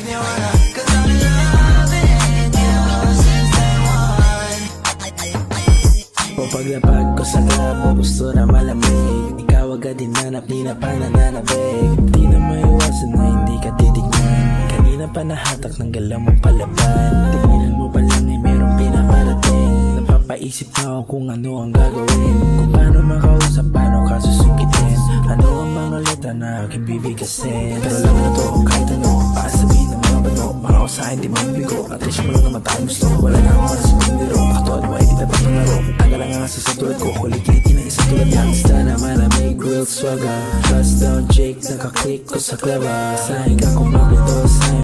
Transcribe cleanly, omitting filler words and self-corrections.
make me wanna, 'cause I've been loving you since day one. O paglapag ko sa klabo, gusto na malamig. Ikaw agad dinanap, di na pa nananabig. Di na maiwasan na hindi ka titignan. Kanina pa nahatak ng galaw mong palaban. Tingnan mo pa lang ay merong pinaparating. Napapaisip na ako kung ano ang gagawin. Kung paano makausap, paano ka susukitin. Ano ang mga letra na aking bibigkasin. Pero lang na to, kahit ano, paasabihin ng mga bato. Para ko sa akin di mabigo, at least mo lang naman tayo gusto. Wala na akong oras sa bindiro, makatuad mo ay di tapat ng laro. Tagal lang nga sa tulad ko, kulit-kiliti na isang tulad yan. Basta naman na may grilled swagger. Bust down Jake, nakaklik ko sa klaba. Sahing ka kung maglito, sahing